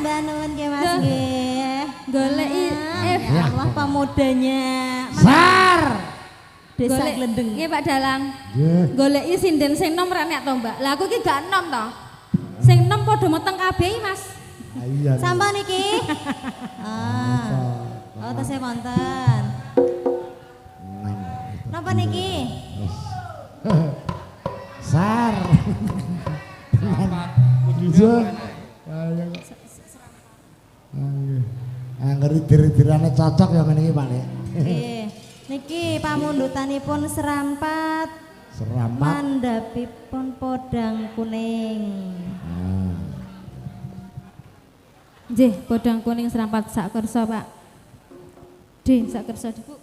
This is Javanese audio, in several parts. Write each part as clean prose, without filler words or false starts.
Mbak Nun nggih Mas nggih. Goleki Allah pemudanya. Sar. Desa Glendeng. Nggih Pak Dalang. Nggih. Goleki sinden sing nom ra nek to Mbak. Lah aku iki gak nom to. Sing nom padha meteng kabeh Mas. Iya. Sampun iki. Oh, tesih wonten. Napa niki? Sar. Iya. Angger dir-dirane cocok ya ngene iki Pak Nek. Nggih. Niki pamundutanipun serampat. Serampat. Mandhapipun podang kuning. Nggih, podang kuning serampat sak kersa Pak. Din sak kersa Bu.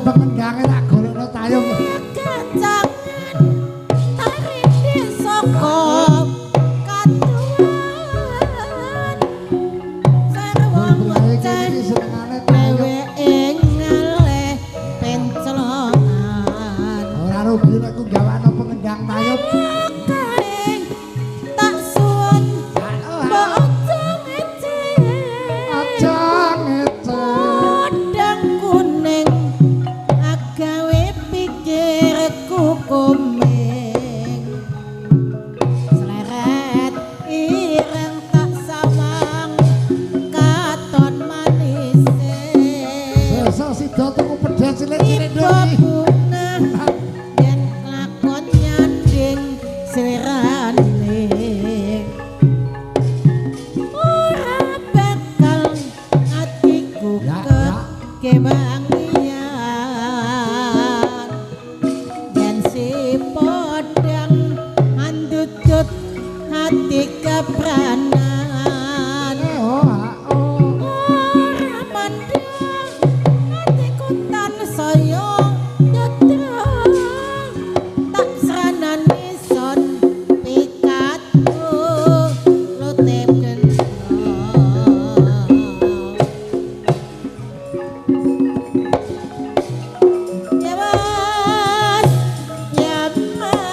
Pengendangnya tak golekno tayung. Kacangan tarine saka katuan. Sarwa ngoceh dheweke ngaleh pencelongan. Ora rugi nek ku gawakno pengendang tayung. Karing tak suwun mbok aja ngeceh. Aja ngeceh. Podang kuning agawe pikirku kuming. Sleret ireng tak sawang katon manise. Sesuk sida tuku pedhes cilik-cilik Ibu bunga yen lakon nyanding selirane. Ora bakal atiku kewangian yen si podang andutut hati kepranan. Ora mandang atiku tansaya nyetrong tak sranani son pikatku lutip ya mas ya mas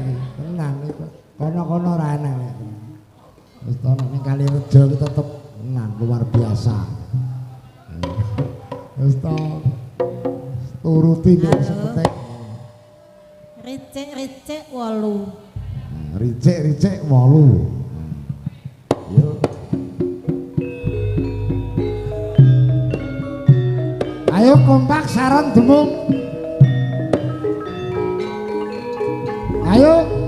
iki. Tenan iki. Kono-kono ora enak. Wis to nek ning Kalirejo iki tetep tenan luar biasa. Wis to turuti nek sepetek. Ricik-ricik 8. Ricik-ricik 8. Yo. Ayo kompak saron demung. Ayo.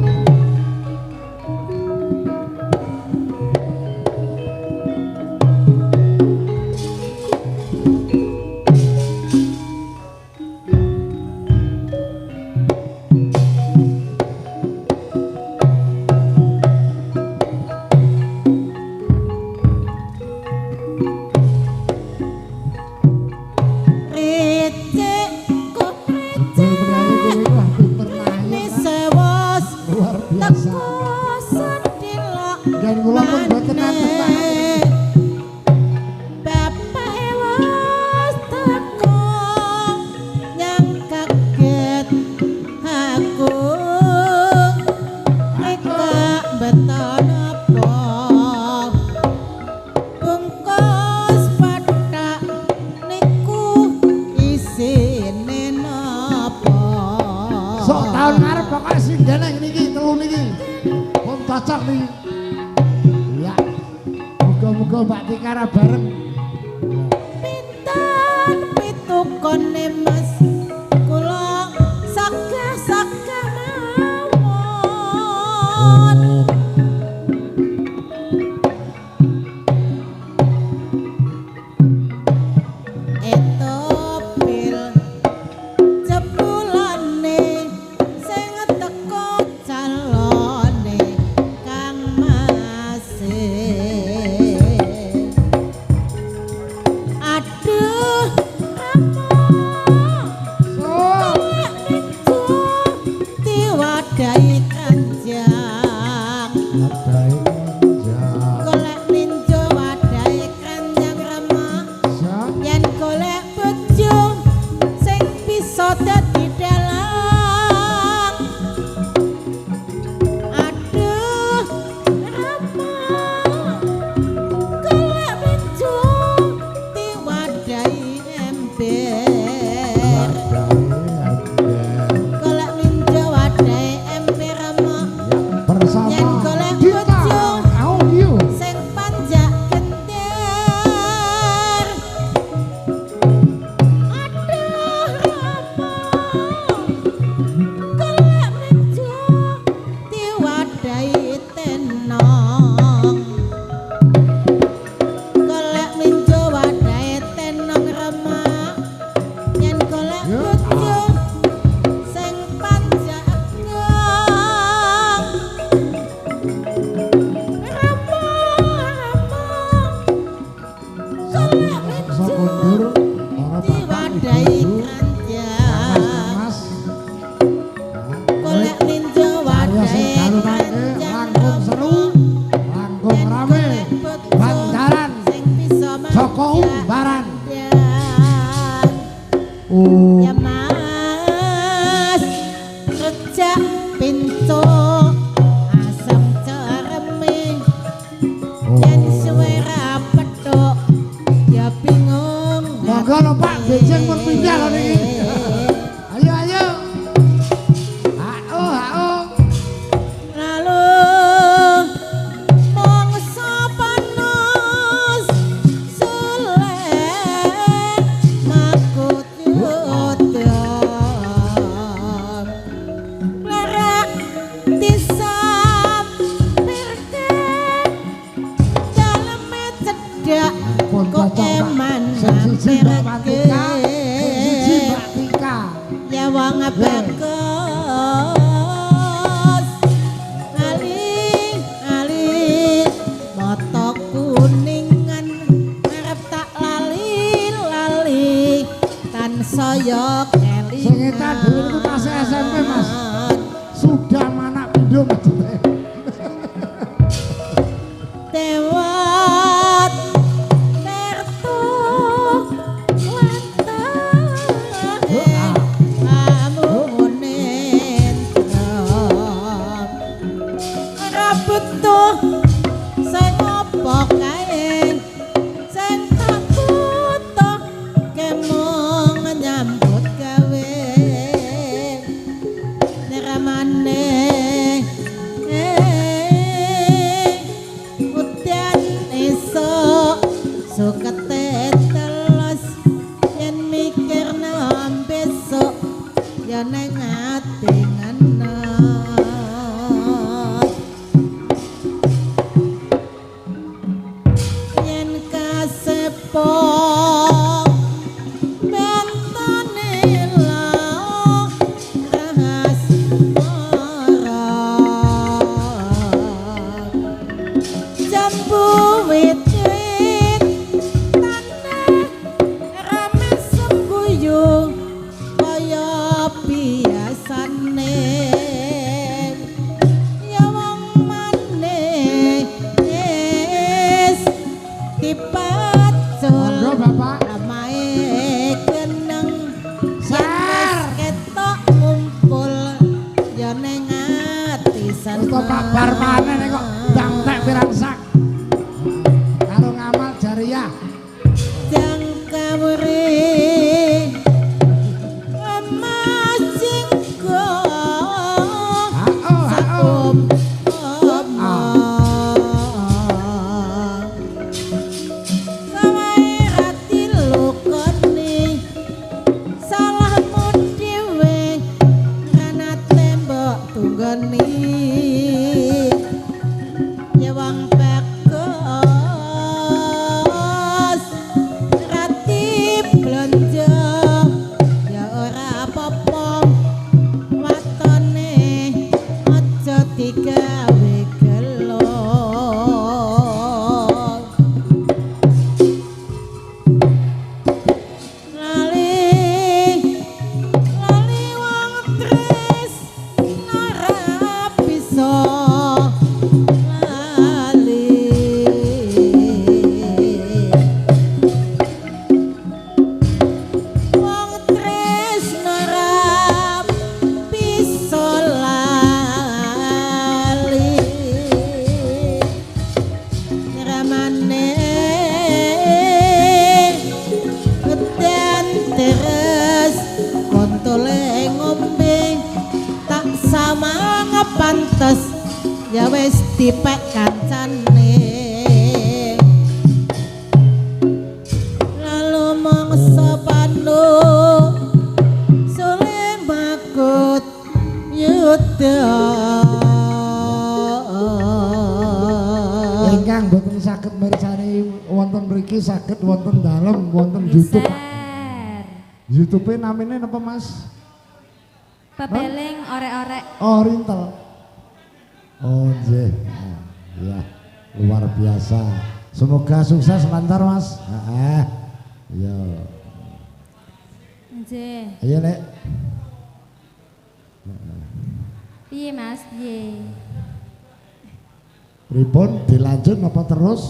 butuh sing apa kae sing tak butuh kemong nyambut gawe neramane udan esok sukete teles yen mikirna besok ya nang ati ngana yen kasepo bentane lao rahas marang jambu wit-wit tanah rame sembuyu kaya biasane ya wong manis dipacul Monggo, Bapak. ramae keneng Sar. ketok ngumpul ya ning ati Wis to kabar maneh nek kok ndang pirang sak. Karo ngamal jariah. jang kamuri emas jinggo sakum samai hati lukoni salahmu dhewe ana tembok tunggoni nyewang pekos rati blonjo ya ora apa-apa watone aja digawe gelo lali lali wong tris ora bisa lali wong tresno rap bisa lali ramane udan terus kontole ngombe tak sama ngepantes ya wis dipek kancane lalu mangsa panu sule makut yuda Ingkang boten saged mirsani wonten mriki saged wonten dalem wonten YouTube. Share. YouTube-e namine napa Mas? Pepeling orek-orek. Oh, Rintel. Oh, nggih. Ya, luar biasa. Semoga sukses lancar, Mas. Heeh. Iya. Nggih. Ayo, Lek. Piye Mas? Piye? Pripun dilanjut apa terus?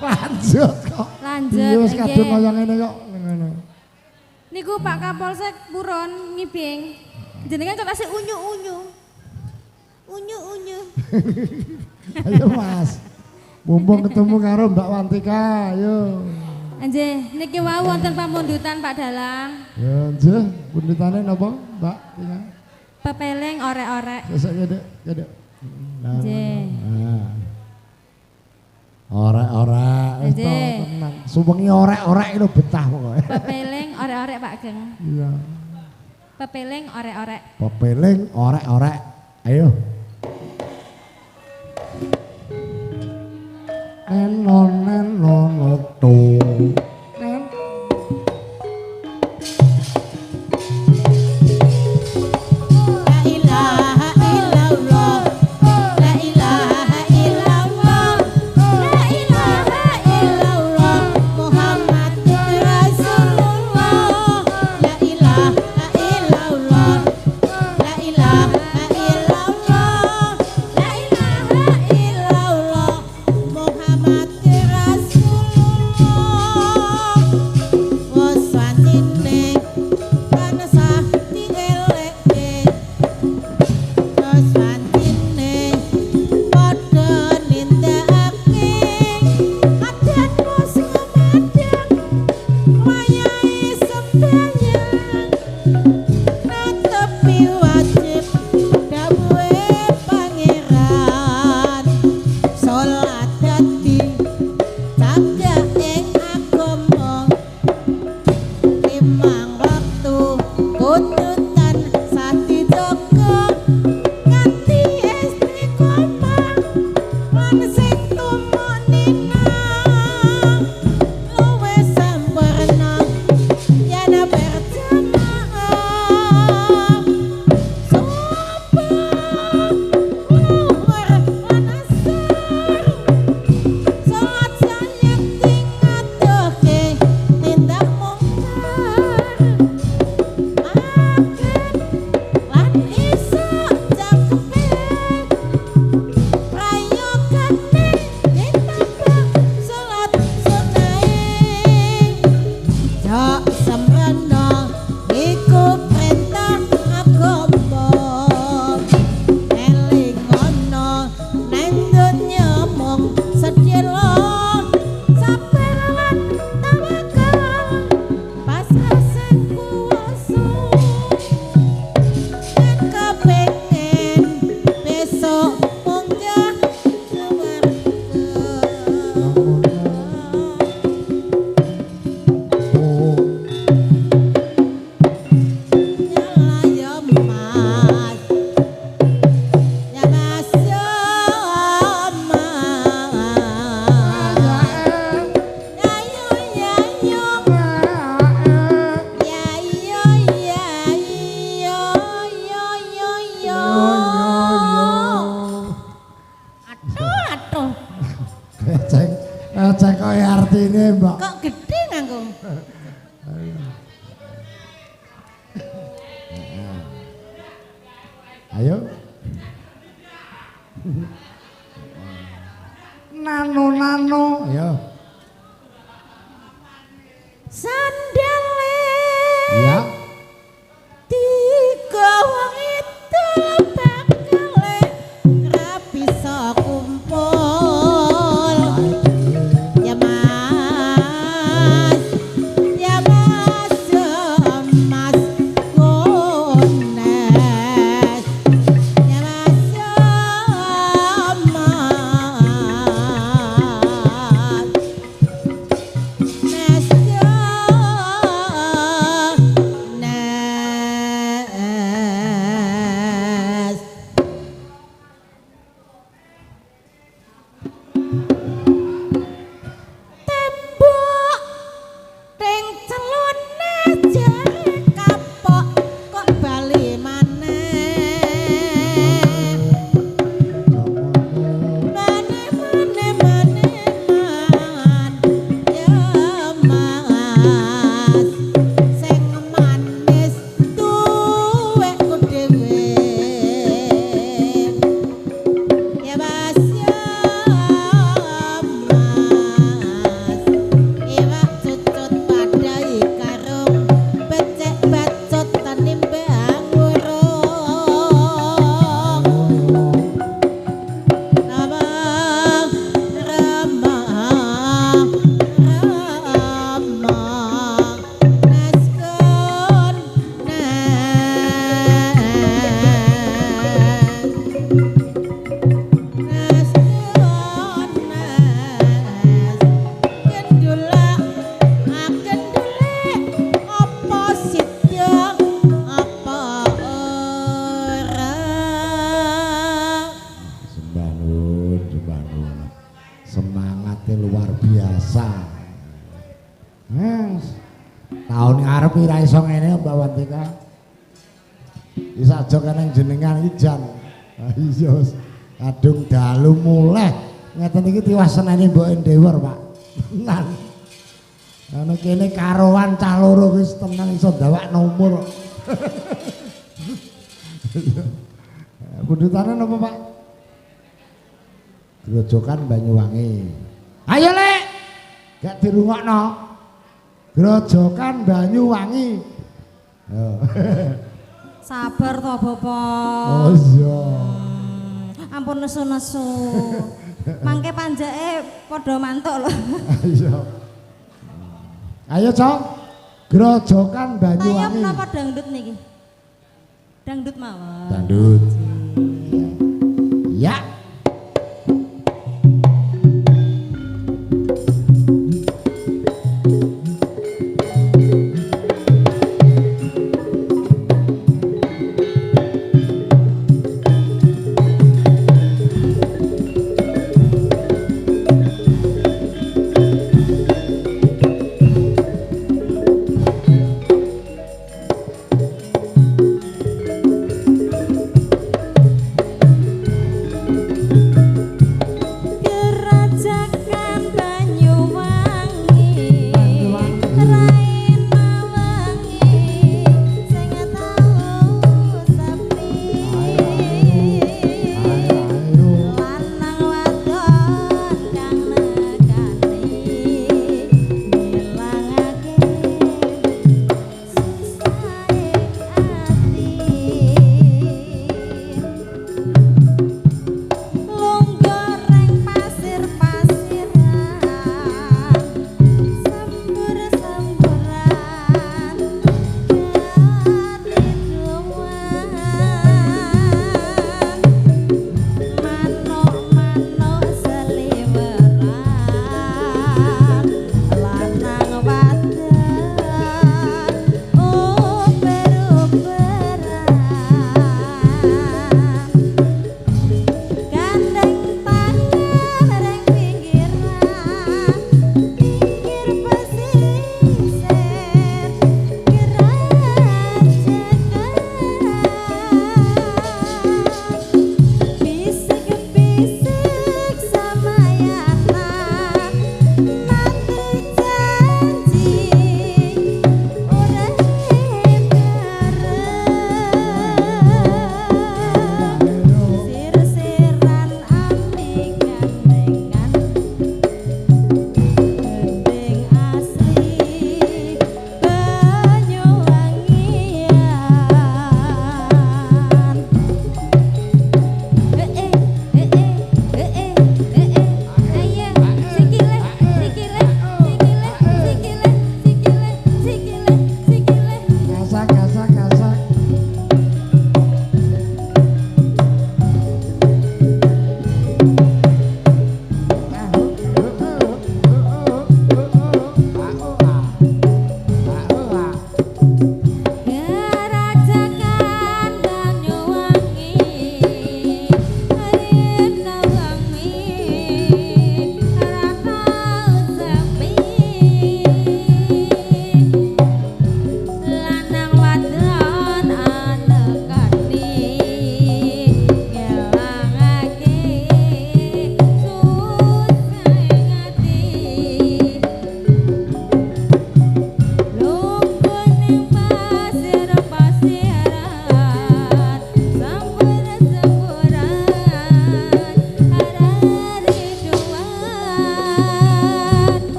Lanjut kok. Lanjut, Iya, wis kadung nggih. kaya ngene kok. Ngono. Niku Pak Kapolsek purun ngibing. Jenengan kok kasih unyu-unyu. Unyu-unyu. Ayo, Mas. Mumpung ketemu karo Mbak Wantika, ayo. Nggih, niki wau wonten pamundutan Pak Dalang. Ya, nggih, pundutane napa, Mbak? Tika. Pepeling orek-orek. Sesuk gedek, gedek. Nah, Nggih. nah. Orek-orek, wis to Nggih. tenang. Suwengi orek-orek itu betah pokoke. Pepeling orek-orek Pak Geng. Iya. Pepeling orek-orek. Pepeling orek-orek. Ayo. Enon enon to. La ilaha illallah la ilaha illallah la ilaha illallah Muhammadur Rasulullah la ilaha illallah la ilaha illallah la ilaha illallah Muhammadur Rasulullah kaya artine, Mbak. Kok gede nganggo? Ayo. Nano, ayo. Sandale. Ya. Tiga wong itu bakale ra bisa kumpul. Ya Mas, ya Mas, Mas Gones. Ya Mas, Mas. Tembok ring celone jare kapok kok bali maneh. Mane man ya Mas sing manis tuwekku dhewe. Ya Mas ya Mas iwak cucut padai karung becek bacot tanimbe angurung. Abang ramah naskon kendula apa sida apa ora. Sembah Nun. Semangatnya luar biasa. Tahun ngarep ora iso ngene Mbak Wantika. Wis aja keneng jenengan ijan. Iya. Kadung dalu muleh. Ngeten iki tiwas seneni Mbok Endewer, Pak. Tenan. Ana kene karowan cah loro wis tenan iso ndawak nomor. Budutane napa, Pak? Grojokan Banyuwangi. Ayo, Lek. Gak dirungokno. Grojokan Banyuwangi. Yo. Sabar toh Bapak. Oh iya. Ampun nesu-nesu. Mangke panjake padha mantuk lho. Ayo. Ayo, Cok. Grojokan Tayang Banyuwangi. napa dangdut niki? Dangdut mawon. Dangdut. Ya.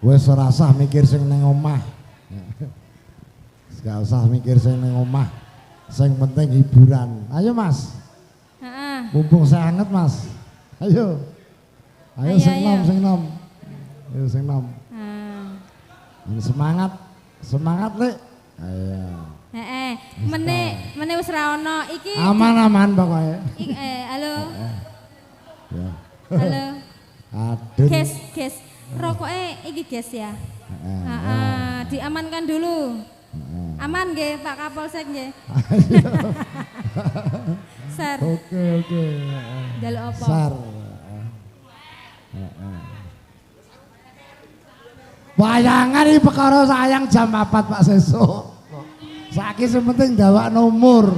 Wis ora usah mikir sing ning omah. Gak usah mikir sing ning omah. Sing penting hiburan. Ayo Mas. Heeh. Mumpung saya anget Mas. Ayo. Ayo sing nom, sing nom. Ayo sing nom. Semangat. Semangat, Lek. Ayo. Heeh. Mene wis ra ono iki. Aman-aman pokoke. Halo. Ya. Halo. Aduh. Guys. Rokoke iki guys ya. Heeh. Diamankan dulu. Aman nggih Pak Kapolsek nggih. Sar. Oke. Njaluk apa? Sar. Wayangan iki perkara sayang jam 4 Pak sesuk. Saiki sing penting ndawak nomor.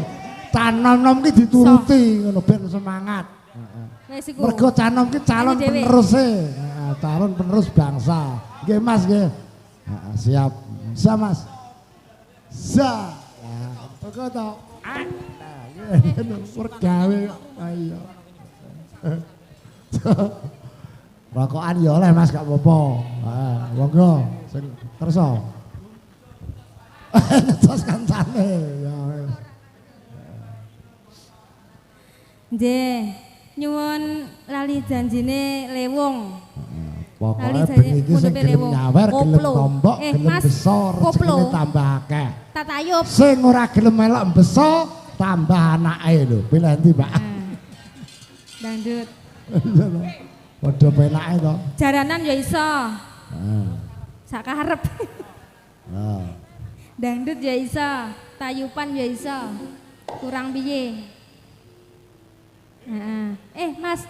Canom-nom ki dituruti ngono ben semangat. Wis iku. Mergo canom ki calon peneruse. Calon penerus bangsa. Nggih Mas nggih. Siap. Bisa Mas. Sa. Pokok to. Pergawe ayo. Rokokan ya oleh Mas gak apa-apa. Monggo sing kersa. Terus kancane ya. Nggih, nyuwun lali janjine Lewung. Pokoknya ben iki sing gelem nyawer, gelem tombok, gelem Mas, besar, rezekine tambah akeh. Tatayup. Sing ora gelem melok besar, tambah anake lho. Pilih endi, Pak? Dangdut. Padha penake to. Jaranan ya iso. Sak karep. Dangdut ya iso, tayupan ya iso. Kurang piye? Mas.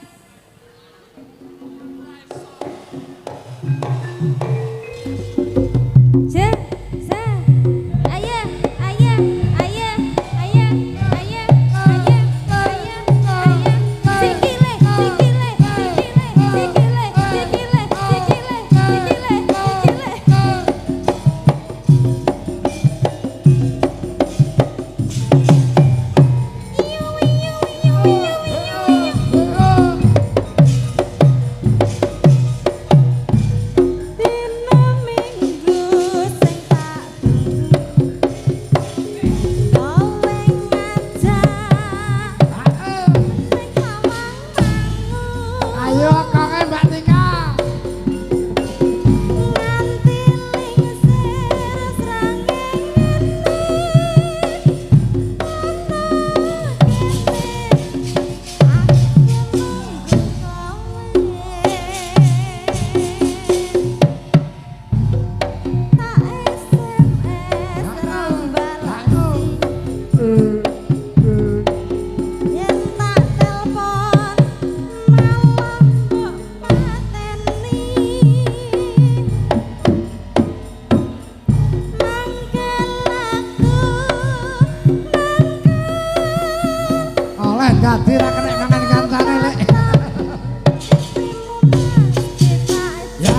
Dadi ra kena mangan kancane lek. Ya.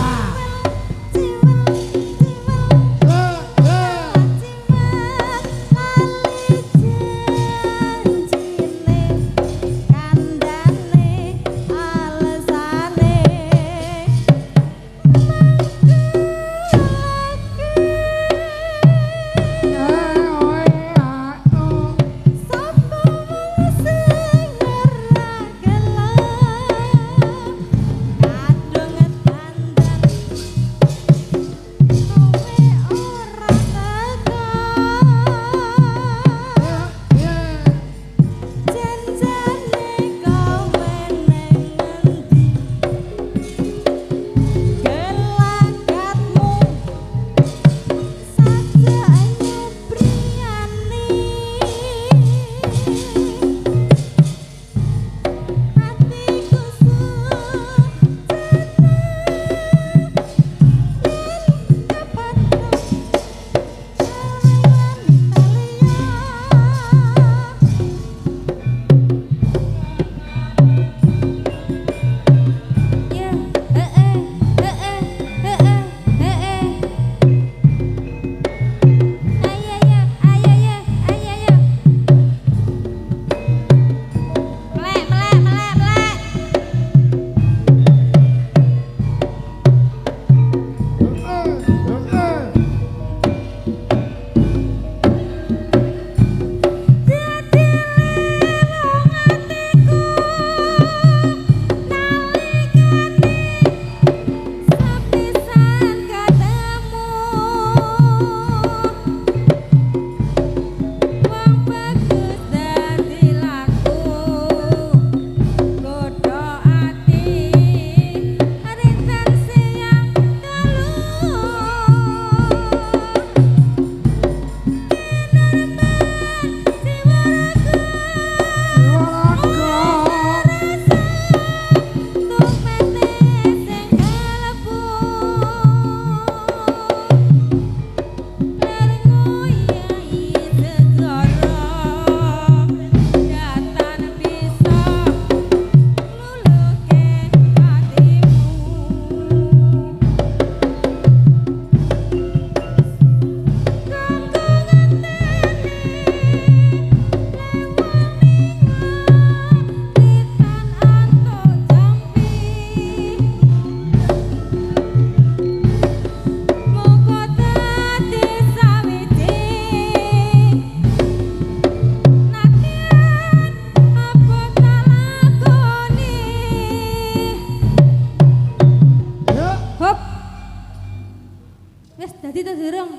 Wis dadi to durung?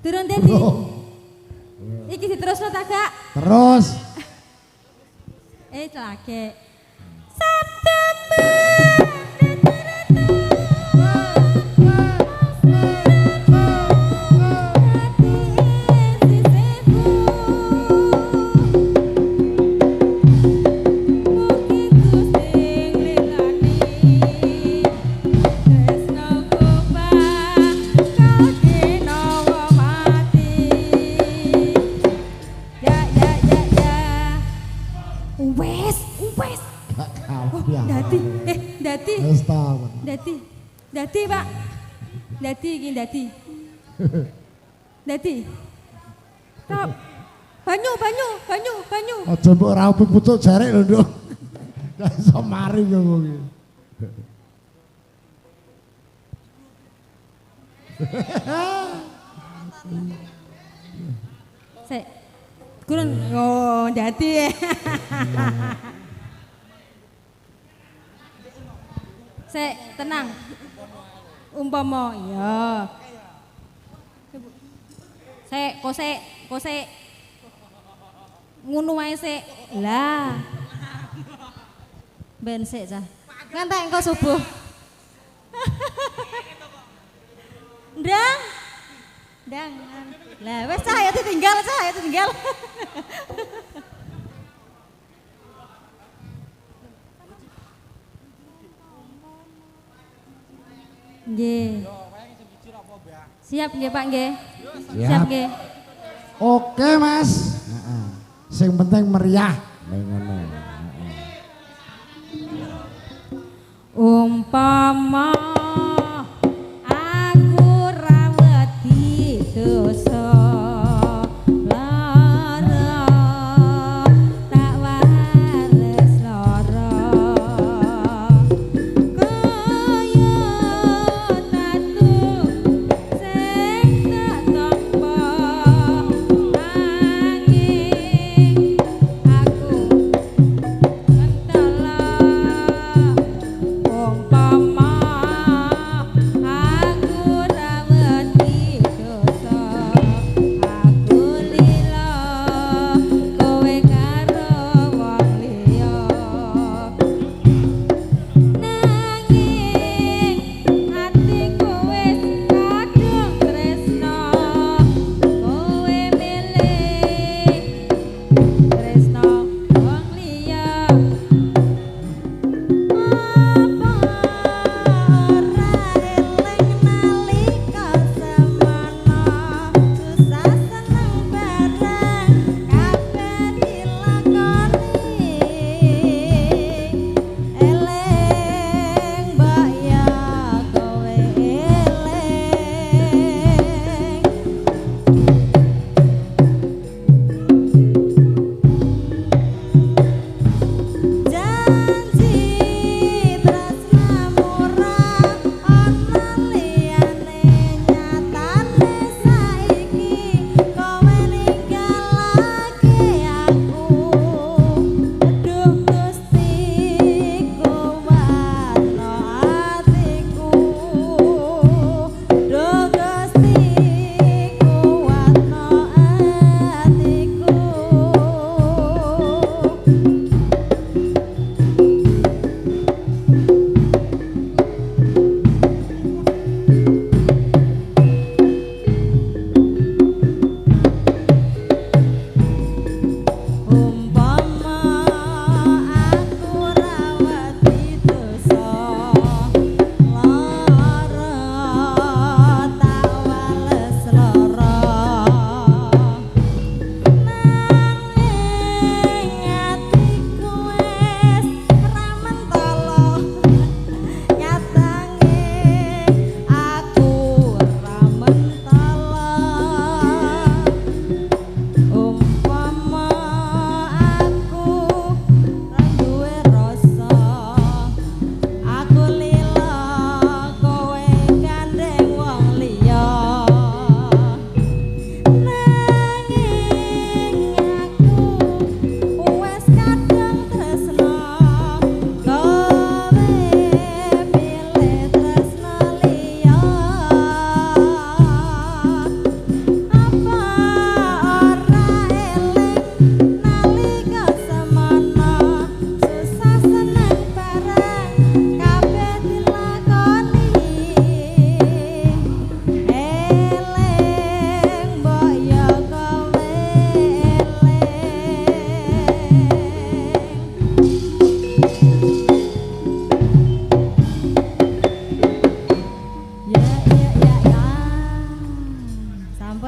Durung dadi. Iki diterusno ta gak? Terus. Celake. Wes. Gak kabeh. Dadi. Wis ta. Dadi, Pak. Dadi iki dadi. Dadi. Top. Banyu. Aja mbok ora pucuk jarek lho, Nduk. Gak iso mari ngono iki. Sik. Kurang dadi. Sik, tenang. Umpama ya. Kosek. Ngono wae sik. Lah. Ben sik cah. Ngantek engko subuh. Ndang. Lah wis cah ya ditinggal. Nggih. Siap nggih Pak nggih. Siap nggih. Oke Mas. Heeh. Sing penting meriah. Ngono. Umpama aku ra wedi dosa lara tak wales lara kaya tatu sing tak tampa nanging aku mentala umpama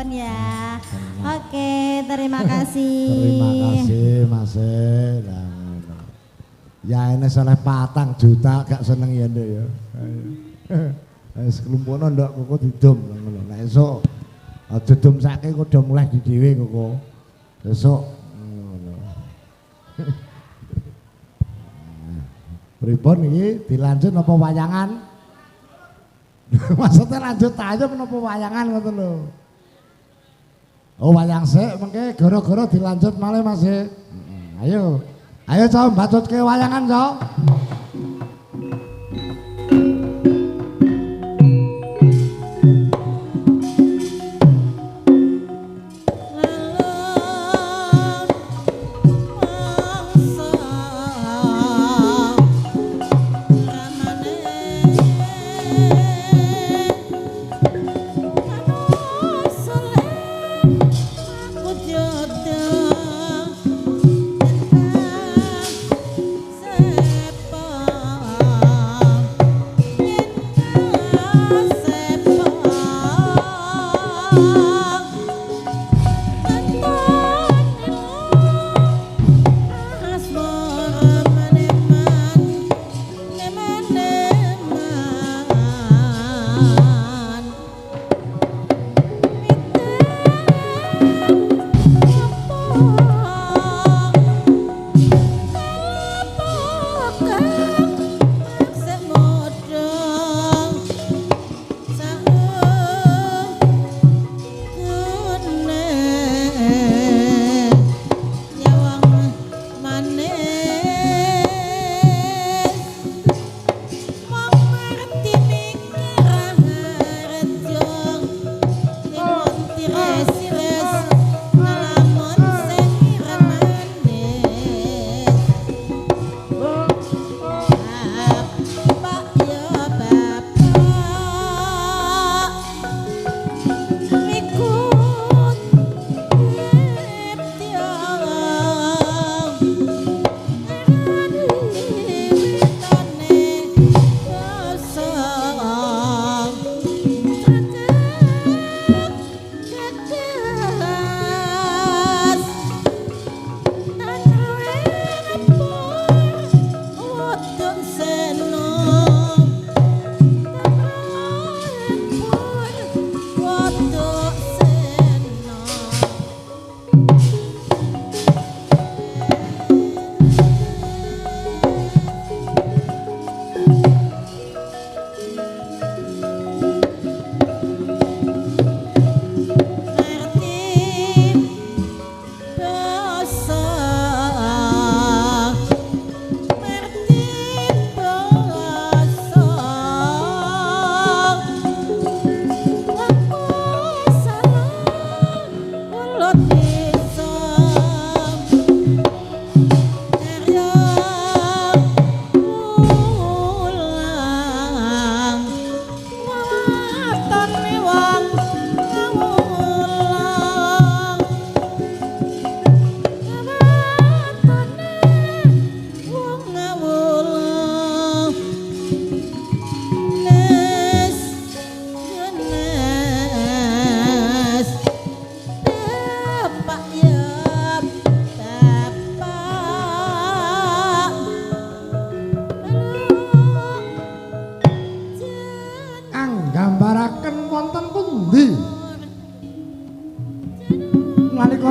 suwun ya. Oke, terima kasih. Terima kasih Mas. Lah ngono. Ya ini oleh 4 juta gak seneng ya Nduk ya. Wis kelumpuno nduk kok didom ngono. Nek esuk aja dom saking kudu mulai di dhewe kok. Esuk ngono. Pripun iki dilanjut apa wayangan? Maksudnya lanjut aja menapa wayangan ngoten lho. Oh wayang sik mengke gara-gara dilanjut malih Mas. Ayo. Ayo coba mbatutke wayangan, Cok.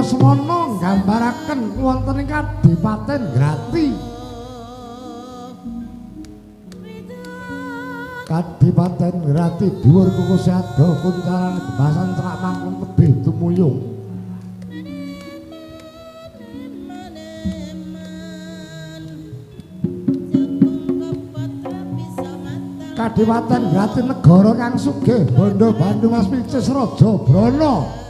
Semana nggambaraken wonten ing Kadipaten Grati. Kadipaten Grati dhuwur kuku sada kuncaran gebasan cerak mangkung tebih tumuyung. Kadipaten Grati negara kang sugih bondo Bandung Mas Picis Raja Brana.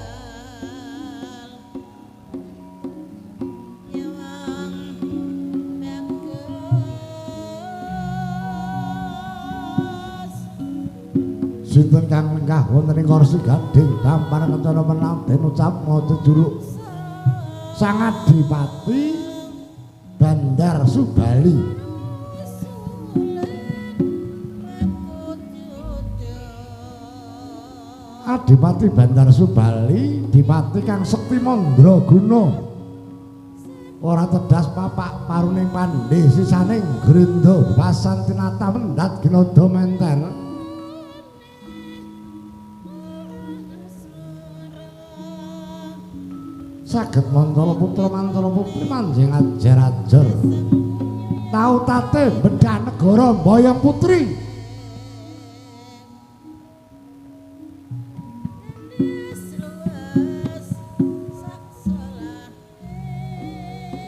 Sinten kang lenggah wonten ing kursi gading dampar kencana menang den ucap maca juruk Sang Adipati Bandar Subali. Adipati Bandar Subali dipati kang sekti mandraguna ora tedas papak paruning pandhe sisaning grendha pasantinata mendat ginada menter saged Mantala putra Mantala putri manjing ajar-ajar tau tate bedah negara Boyong Putri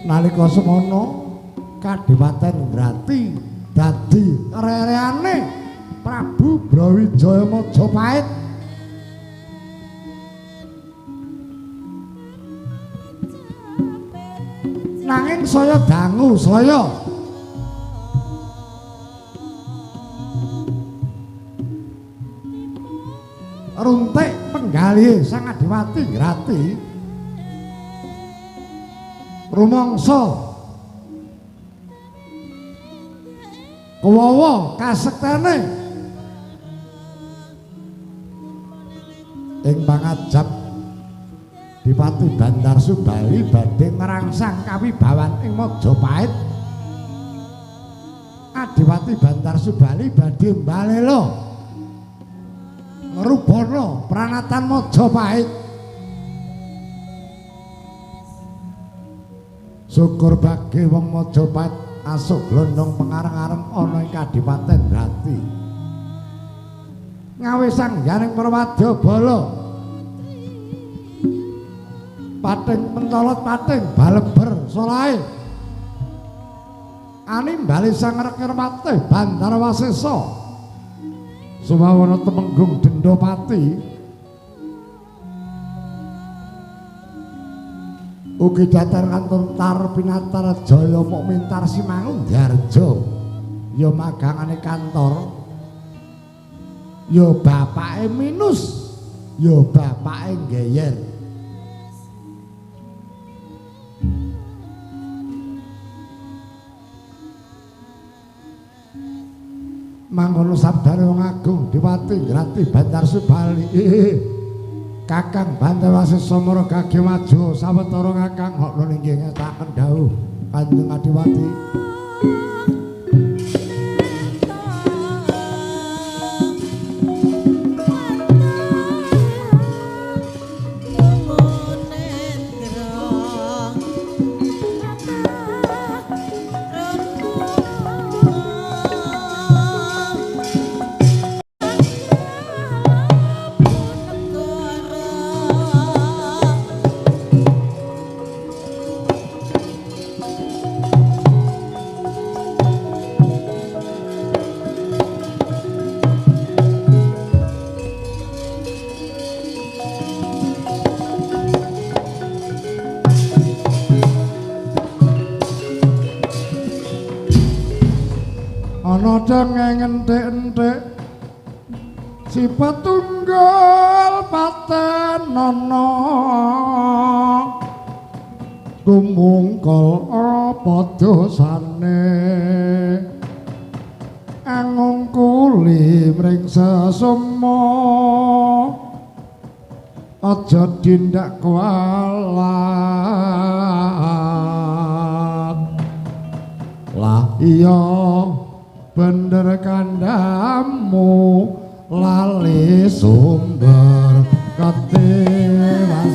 nalika semana Kadipaten Grati dadi rereane Prabu Brawijaya Majapahit nanging saya dangu saya runtik penggalih Sang Adiwati Grati rumangsa kuwawa kasektene ing pangajab Dipati Bandar Subali badhe ngrangsang kawibawan ing Majapahit Adipati Bandar Subali badhe mbalela ngrubana pranatan Majapahit syukur bagi wong Majapahit asuk glondong pengareng-areng ana ing Kadipaten Grati ngawe sangyaning Prawadya Bala pating mentolot pating baleber solahe animbali sang Rekirpati Bandar Wasesa sumawana temenggung Dendopati ugi datar kantor tar pinatar jaya mok mintar Simangun Darjo ya magangane kantor ya bapake minus ya bapake geyer mangkono sabdane wong agung Dipati Grati Bandar Subali Kakang Bandar Wasesa Mara gage maju sawetara Kakang hokno inggih ngestaken dawuh Kanjeng Adiwati ngenthik-enthik si Patunggal Patenana tumungkol apa dosane angung kuli mring sesama aja tindak kualat lah iya bener kandamu lali sumber ketewasan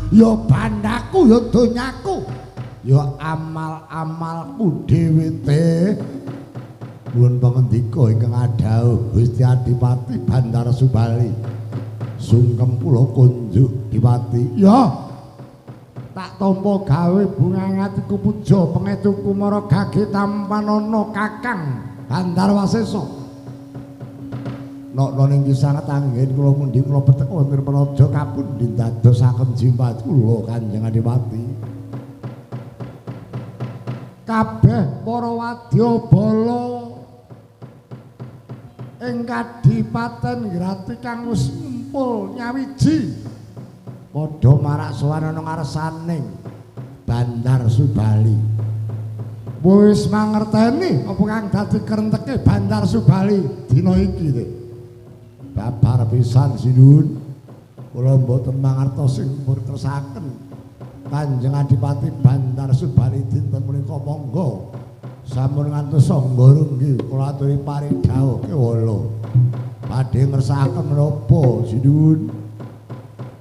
ya bandaku ya donyaku ya amal-amalku dhewe te nuwun pangendika ingkang adhawuh Gusti Adipati Bandar Subali sungkem kula kunjuk Dipati ya tak tampa gawe bunga atiku puja pengetuku mara gage tampanana Kakang Bandar Wasesa nok ning sanget anggen kula pundi kula petek wonten praja kapundi dadosaken jimat kula Kanjeng Adipati kabeh para wadyabala ing Kadipaten Grati kang wis ngumpul nyawiji padha marak sowan ana ngarsaning Bandar Subali Wis mangerteni apa kang dadi kerenteke Bandar Subali dina iki teh. Babar pisan Sinuwun. Kula mboten mangertos sing pun kersaken Kanjeng Adipati Bandar Subali dinten menika monggo sampun ngantos sangga nggih kula aturi paridhawuh kewala. Badhe ngersakaken menapa Sinuwun?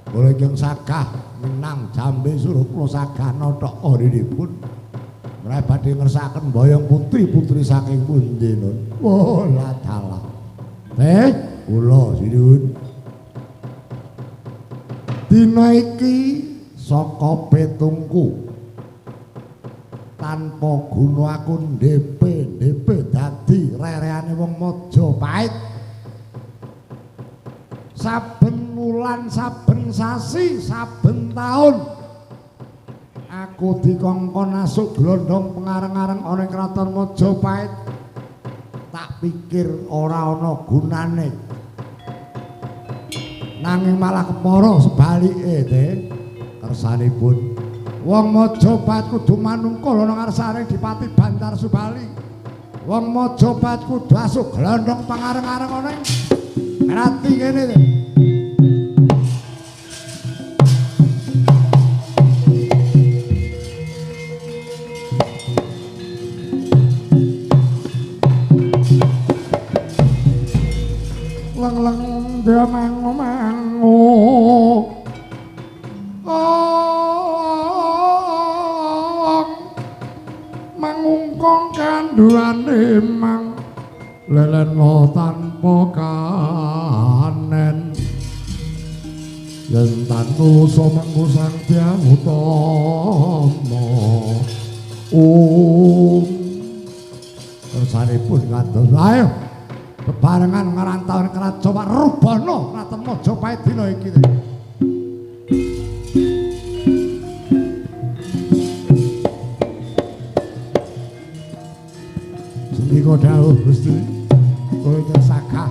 Kula ingkang sagah minang jambe suruh kula sagah nothok orinipun. Ora badhe ngersakaken boyong putri-putri saking pundi nun. Oh la dalah. Kula Sinuwun. Dina iki saka petungku tanpa guna aku ndep dadi rereane wong Majapahit. Saben wulan, saben sasi, saben taun aku dikongkon asuk glondhong pengareng-areng ana ing kraton Majapahit. Tak pikir ora ana gunane. Nanging malah kepara sebalike teh kersanipun wong Majapahit kudu manungkul ana ngarsane Dipati Bandar Subali. Wong Majapahit kudu asuk glondhong pangareng-areng ana ing rati kene teh. Leng-leng dia mangu-mangu mangungkong kanduane mang lelen lo tanpa kanen yen tanusa mangku sang Hyang Utama kersanipun kados ayo bebarengan ngrantau Kerajaan Rubana kraton Majapahit dina iki. Sendika dawuh Gusti, kula ingkang sagah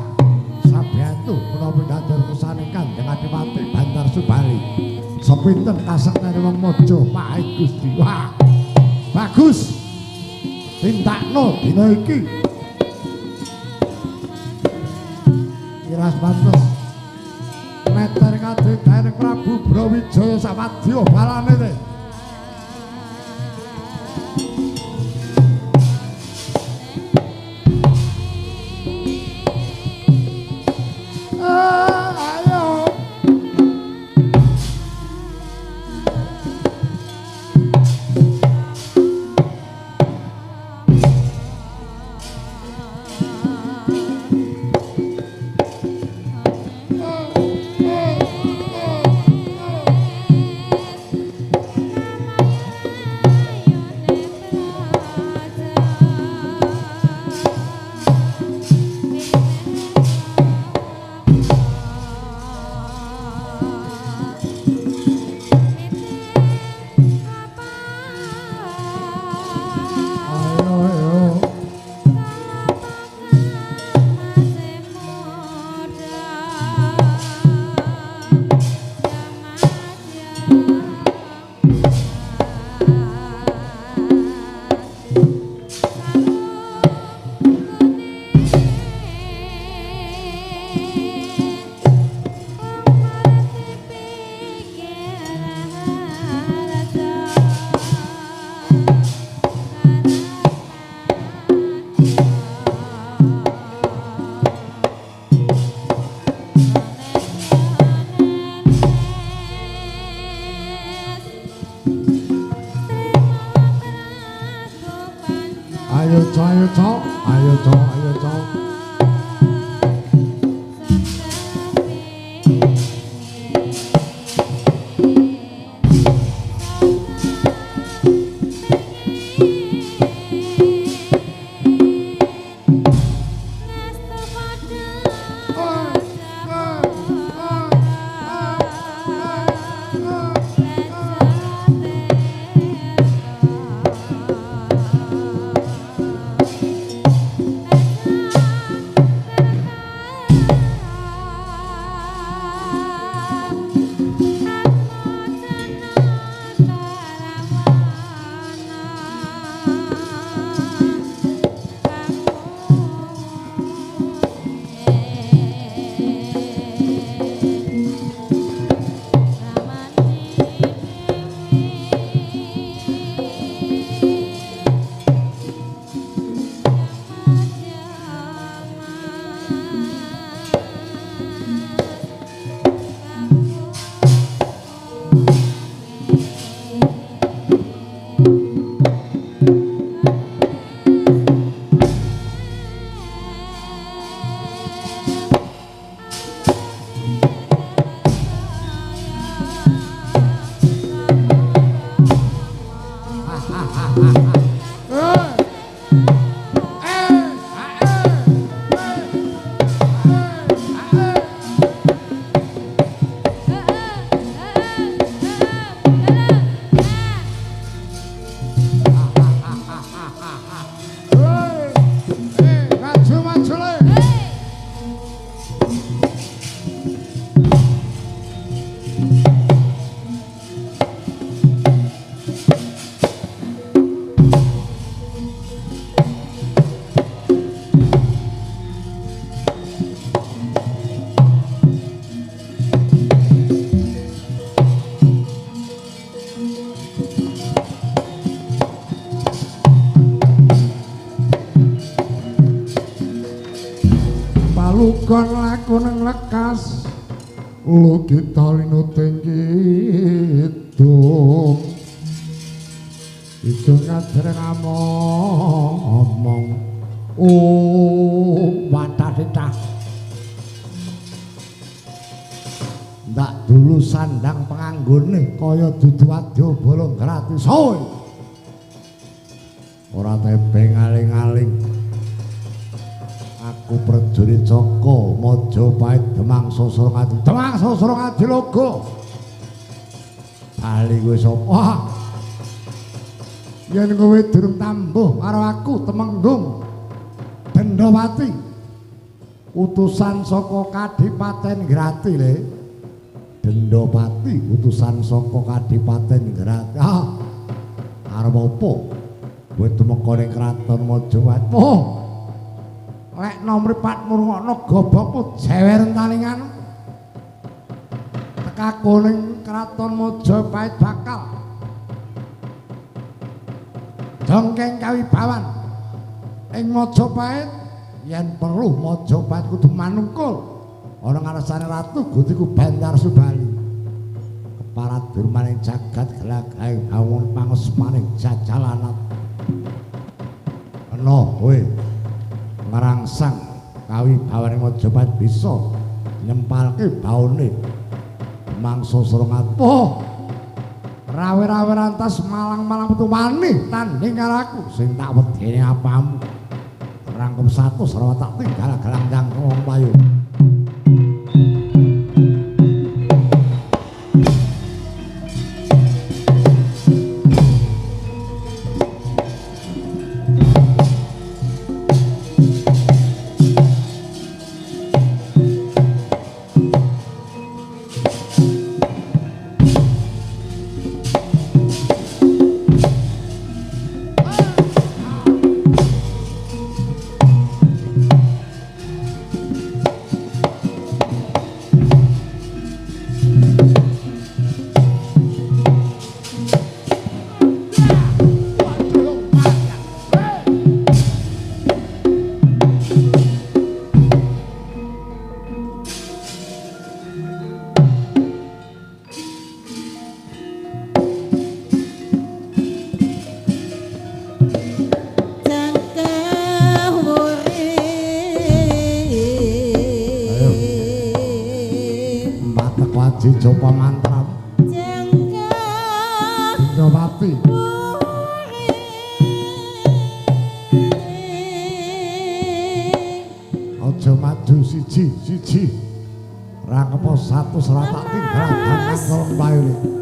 sabiyantu menawi dados kusane Kanjeng Adipati Bandar Subali. Sepinten kaseknane wong Majapahit Gusti. Wah. Bagus. Tintakno dina iki. Kiras pantes meter kadhe Dereng Prabu Brawijaya sawadya balane teh. Ayo lugon laku nang lekas lu kita linuting kidung itu ngajar ngomong watah-titah ndak dulu sandang penganggone kaya dudu wadya bolong gratis oi ora tebeng aling-aling aku prajurit Joko Majapahit Demang Sosrongadhi logo bali kowe sapa yen kowe durung tambuh karo aku Temenggung Dendrawati utusan saka Kadipaten Grati le Dendrawati utusan saka Kadipaten Grati arep apa kowe tumeka ning kraton Majapahit lek nomripat mrungokno gobokmu jewer talingan tekaku ning kraton Majapahit bakal dongkeng kawibawan ing Majapahit yen perlu Majapahit kudu manungkul ana ngarsane ratu Gutiku Bandar Subali keparat durmaning jagat gelagahe awon pangespaning jajalanat ana kowe ngerangsang kawibawane Majapahit bisa nyempalke baone mangsa Srongat rawe-rawe rantas malang-malang metu wani tanding karo aku sing tak wedeni apamu rangkum satu Sarawat tak tinggal galang-galang wong payu Jopo mantram Dendrawati aja maju siji rangkepo satu serat tak tinggal angkat kolong payu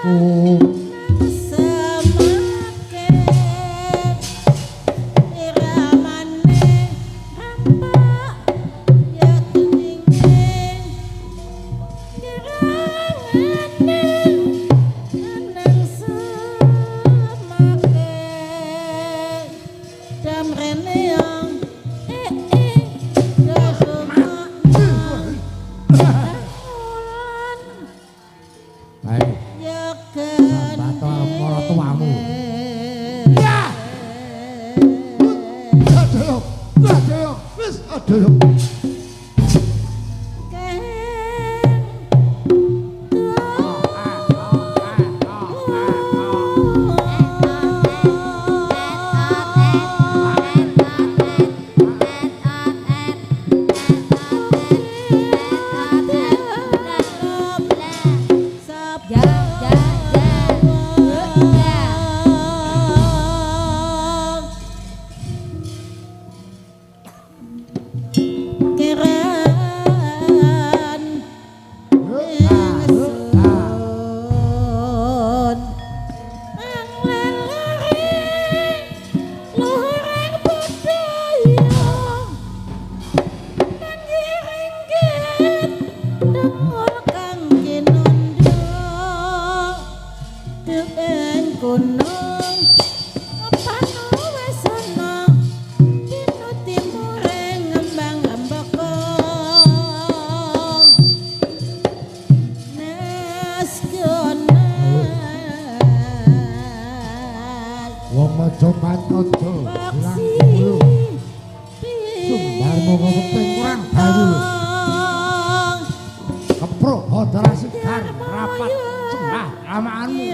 aku semake iramane rampak ya keningin kirangane nang semake damrene yang baik yakan bato para tuamu aduh wis aduh wong aja patojo bilang dulu sumbar mau kepeng kurang bayu keprok hodra sikar rapat sembah ramaanmu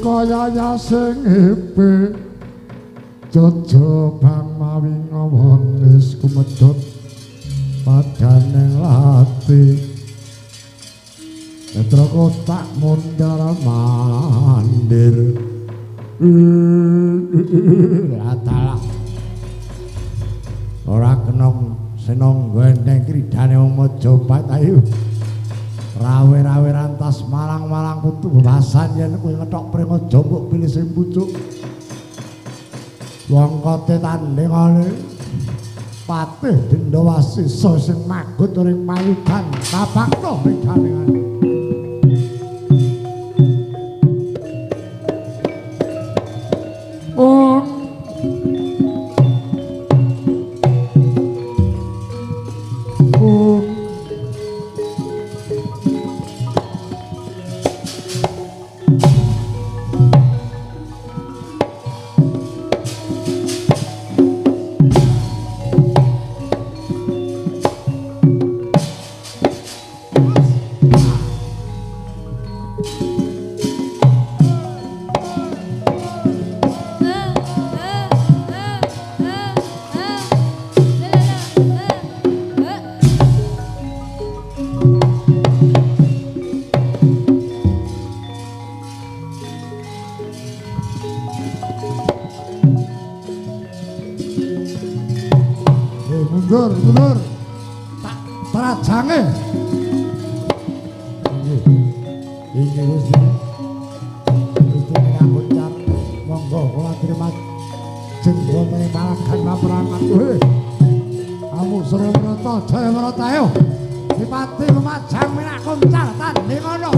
Kaya sing hepe jojo bang mawi ngomong wis kumedhot padane lati Netra kotak mundar mandir. Adalah ora kena senong genteng kridane wong Majapahit ayo. Rawe-rawe rantas malang-malang putu bebasan yen kowe ngethok Pringaja mbok pilih sing pucuk. Wong kote tandingane Patih Dendawasisa sing magut ring payudan tapakno pinggalingan. Mundur, tak prajange. Iki Gusti. Gusti nyambut car. Monggo kula terima jeneng malakan maperangan. Kamu Surya Brata, Jaya Brata ayo. Dipati Lumajang menak koncal tanding ngono.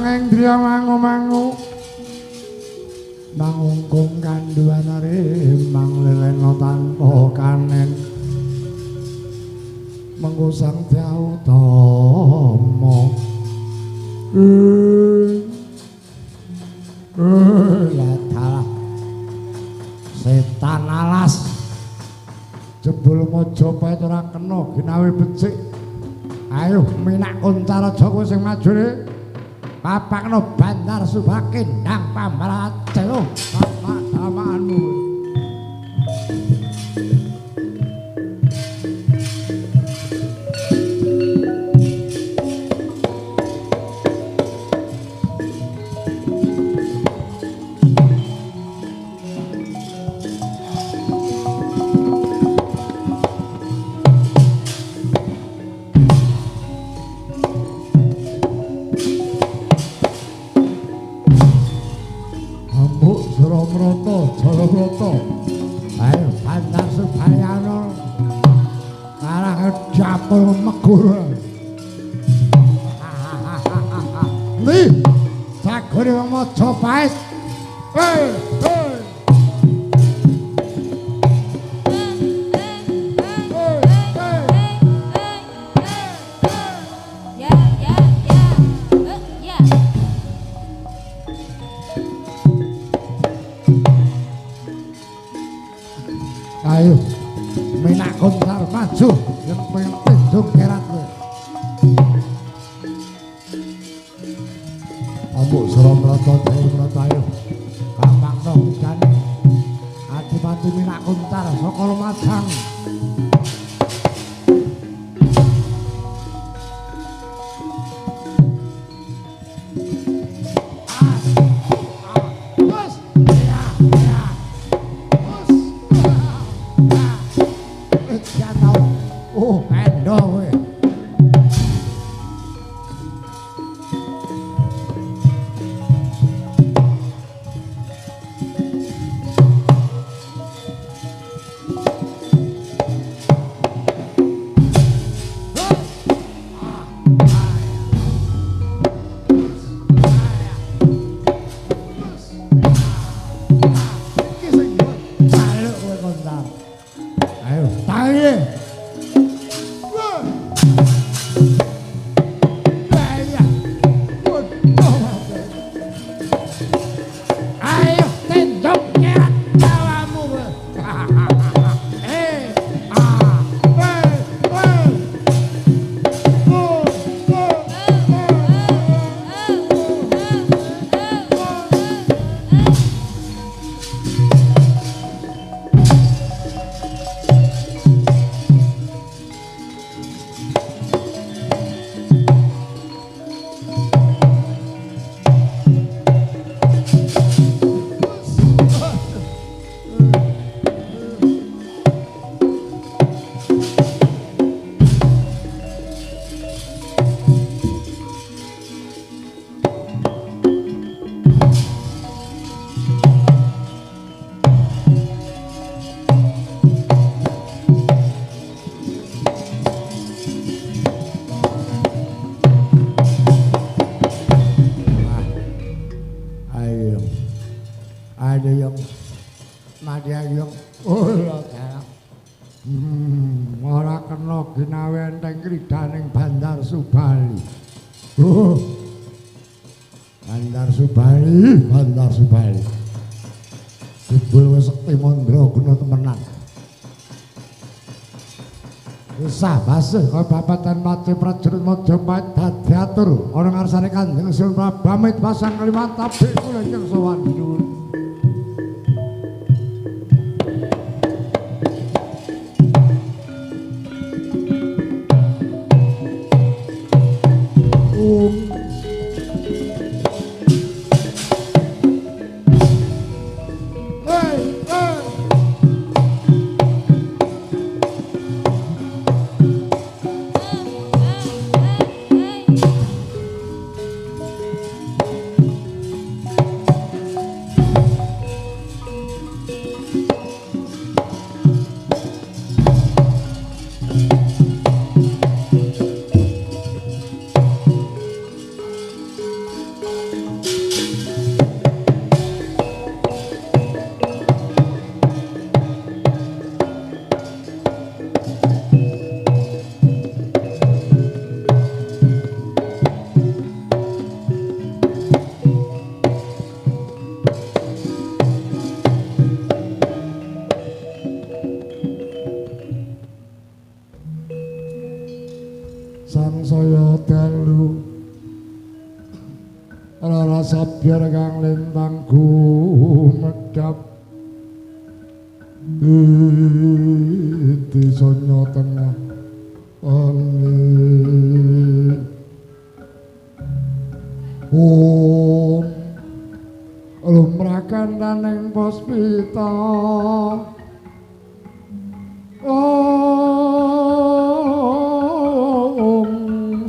Indriya mangu-mangu mangungkung kanduan rimang lelena tanpa kanen mengusang Dyatama latalah setan alas jebul Majapahit ora kena ginawe becik. Ayo minak Kuncaraja kowe sing majune papakno Bandar Subakin nang pamracelo damaanmu. Ayo Bandar Subayana karang dapur megur. Nih, jagone wong Majapahit Ya, ya, ya. Ya. Ayo, minak kontar maju, yang pengen tindung kerat kowe. Ambuk sira mrata dhewe mrata ayo. Gampang to jan. Adipati minak kontar saka Lumajang. Oh, endo kowe. Ayo, tangi. Ayo, tendok kerat tawamu. Ayo, ada yang Nadia yang ora kena ginawe enteng kridaning Bandar Subali. Bandar Subali. Jebul wis sekti mandraguna temenan. Usah basih kaya babatan mati prajurit Majapahit dadi atur ana ngarsane Kanjeng Sultan pamit pasang kalimat tabik kula ing sowan dhuwur. Sangsaya dalu lara sabyar kang lintang gumedhap desa tengah angin lumrakan daning puspita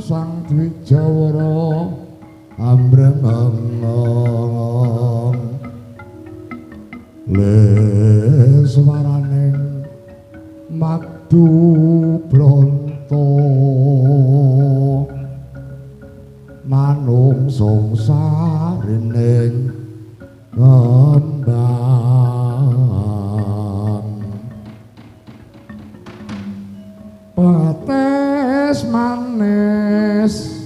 Sang Dwijawara ambreng-ambreng leswaraning madu bronto manung sungsarining kembang petes manis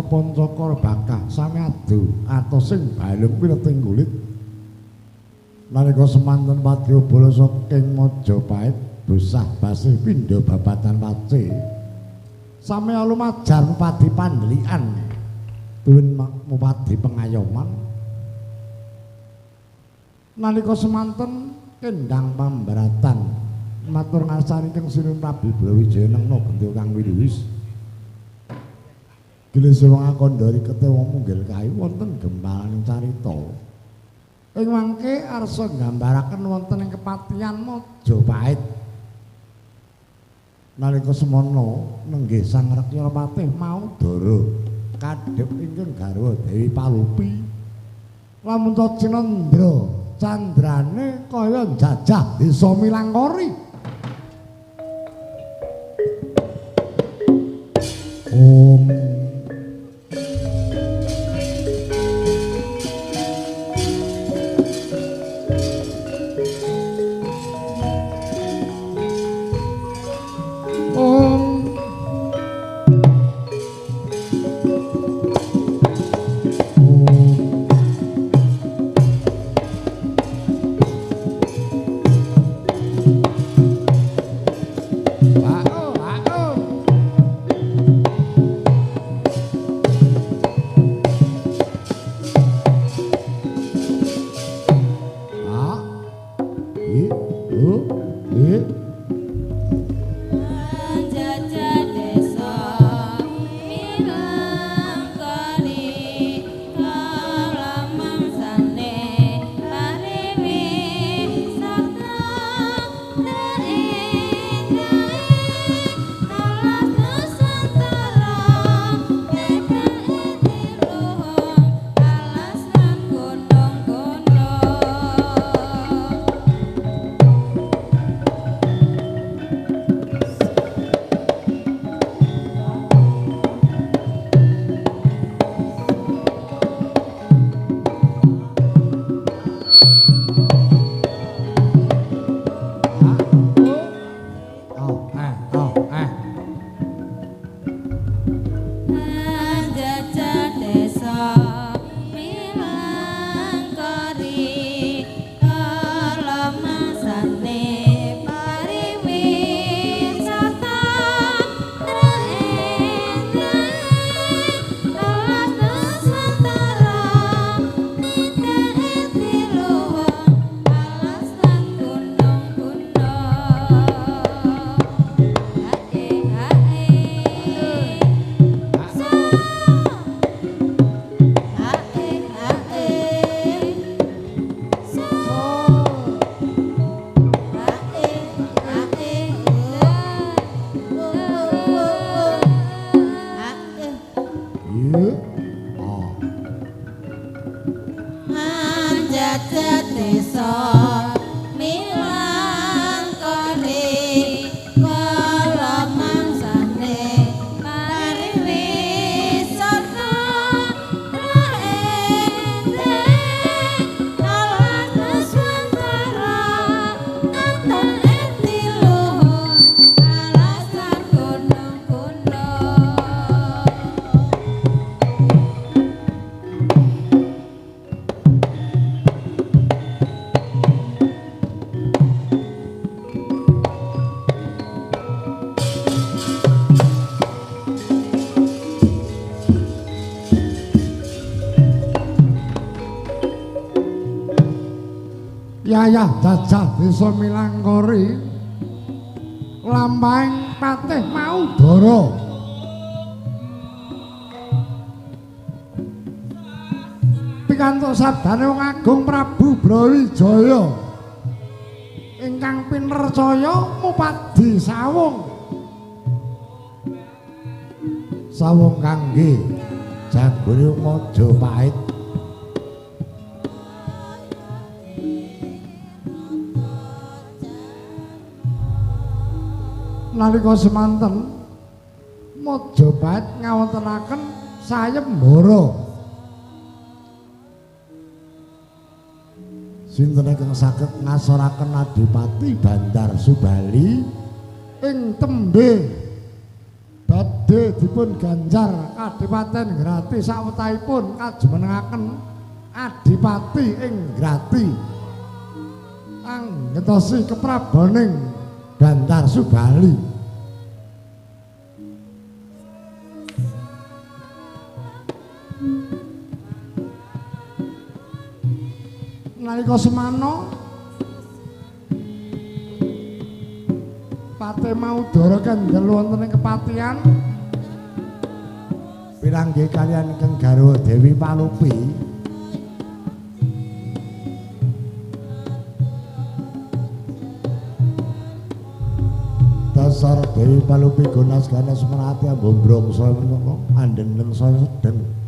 Pancakara bakah sami adu atosing balung pineting kulit nalika semanten Wadyabala saking Majapahit bosah basih pindha babatan pace sami lumajar mupadi pandhelikan tuwin mupadi pengayoman nalika semanten kendhang pambaratan matur ngasani keng Sinun Prabu Brawijaya nengno bendho kang wiluwis Gelis wong akondhari ketewa munggil kayu wonten gembalaning carita. Ing mangke arsa nggambaraken wonten ing kepatihan Majapahit. Nalika semana nenggih Sang Rekyapatih Maudara kadhep ingkang garwa Dewi Palupi. Lamun ta Cinendra candrane kaya njajah desa Milangkori. Om wayah jajah desa Milangkori lampahing Patih Maudara pikantuk sabdane wong agung Prabu Brawijaya ingkang pinercaya mupadi sawung kangge jagone Majapahit nalika semanten Majapahit ngawontenaken sayembara sinten ingkang saged ngasoraken Adipati Bandar Subali ing tembe badhe dipun ganjar Kadipaten Grati sawetahipun kajumenengaken Adipati ing Grati anggetosi keprabaning Bandar Subali nalika semana Patih Maudara kendel wonten ing kepatihan piranggih kaliyan ingkang garwa Dewi Palupi dasar Dewi Palupi gonas ganas merati ambombrong saya menapa andenen saya sedeng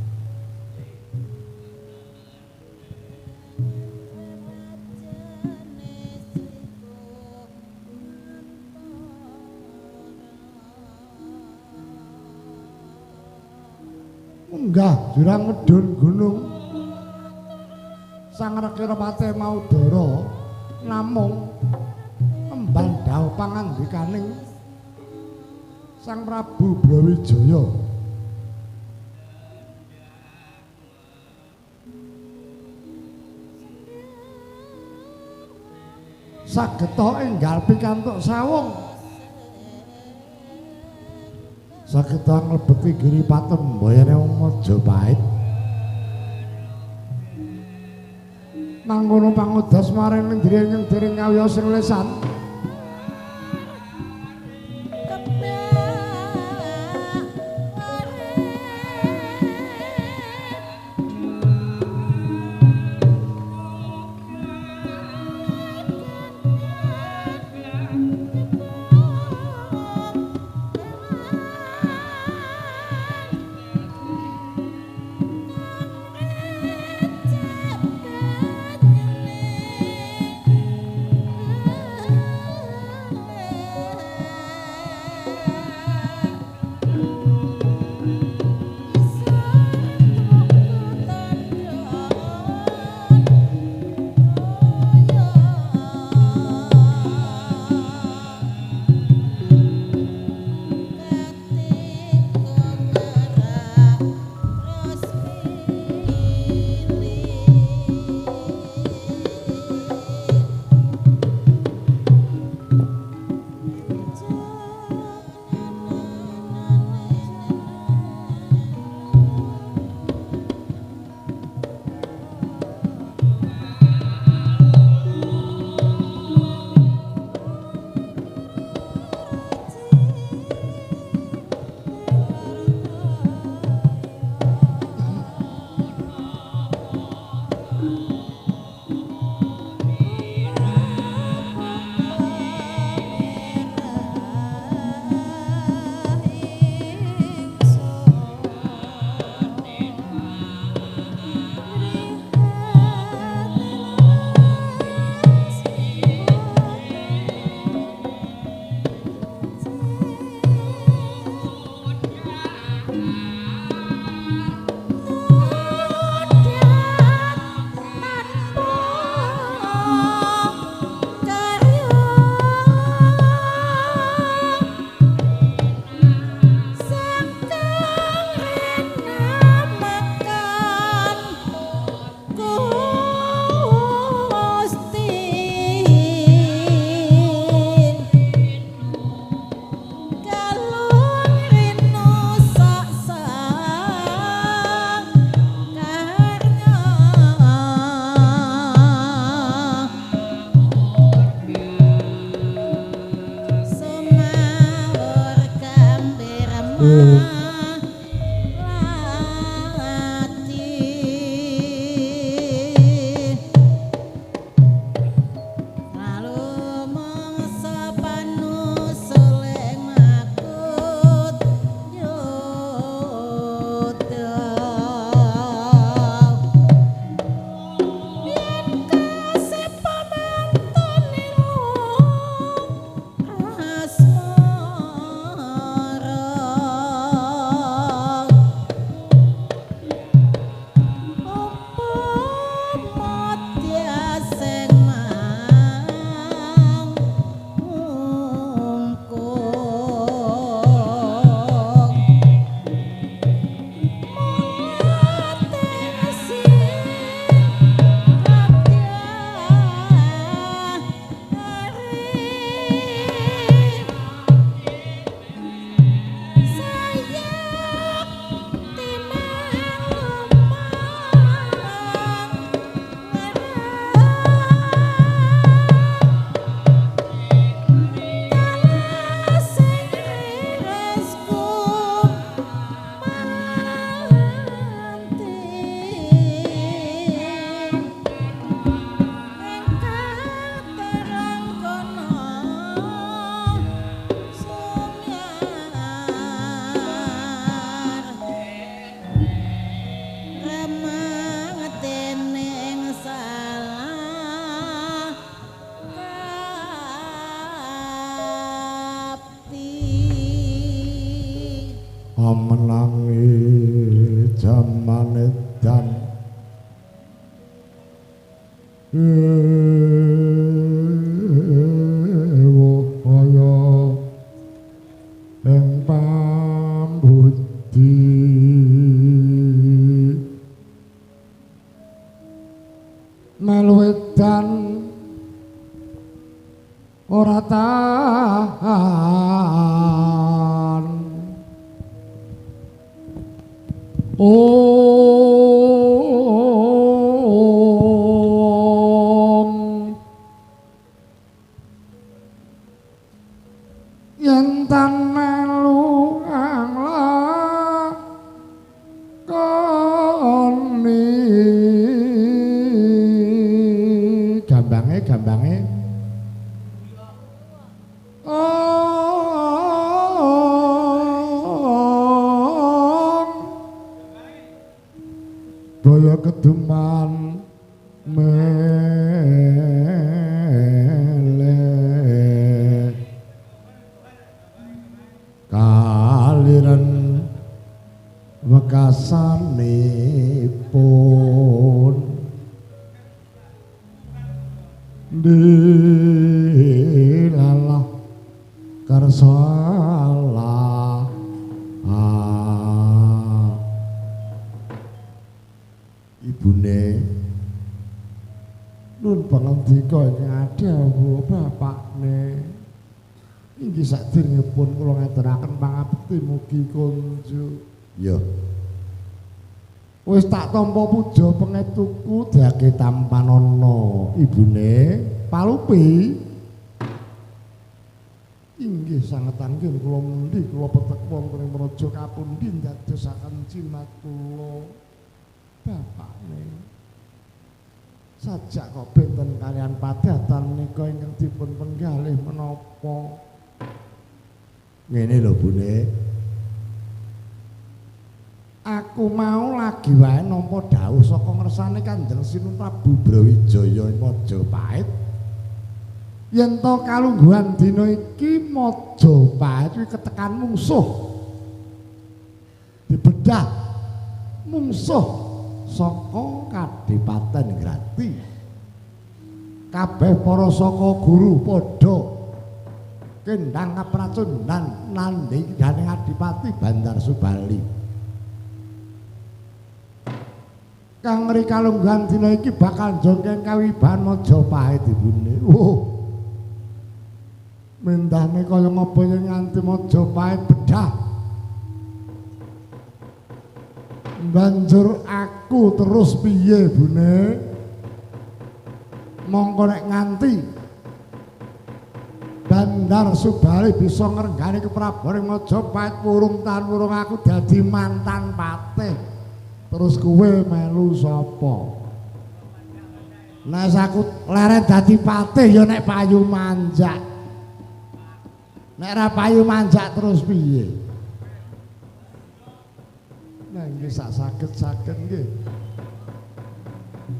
munggah jurang medun gunung sang rekira Patih Maudara namung mbandhaw pangandikaning Sang Prabu Brawijaya sageta enggal pikantuk sawung sageta nglebeti Giripati mbayane wong Majapahit mangkono pangudas maring ndiri kawya sing lesan menangi jaman edan kaya ing pambudi melu edan ora tahan yen tan melu nglakoni gambange daya keduman meleh kaliren wekasanipun dilalah karsa Allah ibune nun pangandika ing adhawuh bapakne inggih sadèrèngipun kula ngaturaken pangabekti mugi kunjuk ya wis tak tampa puja pengetuku diake tampanana ibune palupi inggih sanget anggen kula mundi kula petek wonten ing Praja Kapundi ndadosaken jimat kula bapakne sajak kok benten kalian padatan menika ingkang dipun penggalih menapa ngene lho Bune aku mau lagi wae nampa dawuh saka ngersane Kanjeng Sinun Prabu Brawijaya Majapahit yen to kalungguhan dina iki Majapahit kuwi ketekan mungsuh dibedah mungsuh saka Kadipaten Grati kabeh para saka guru padha kendang kapracundhan nandhinganing Adipati Bandar Subali kang ngri kalungguhan dina iki bakal jongkeng kawibahan Majapahit ibune mendane kaya ngapa yen nganti Majapahit bedah banjur aku terus piye Bune mongko nek nganti Bandar Subali bisa ngrenggani keprabaning Majapahit wurung tan wurung aku dadi mantan patih. Terus kowe melu sapa? Nek aku leren dadi patih ya nek payu manjak. Nek ra payu manjak terus piye? Nah nggih sak saged nggih.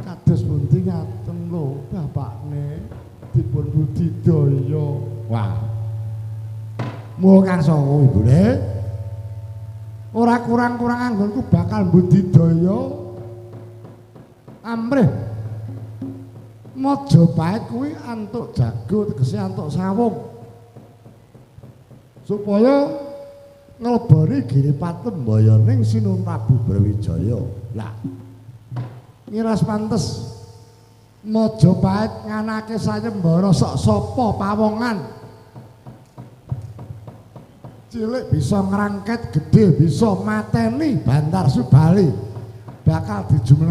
Kados pundi ngaten lho bapakne dipun budidaya. Wah. Mulo Kang Sawa ibune. Ora kurang-kurang anggonku bakal budidaya. Amrih. Majapahit kuwi antuk jago tegese antuk sawung. Supaya ngleboni Giripati Mbayaning Sinun Prabu Brawijaya. Lah ngiras pantes Majapahit nganake sayembara sok sapa pawongan. Cilik bisa ngrangket, gedhe bisa mateni Bandar Subali. Bakal dijumlah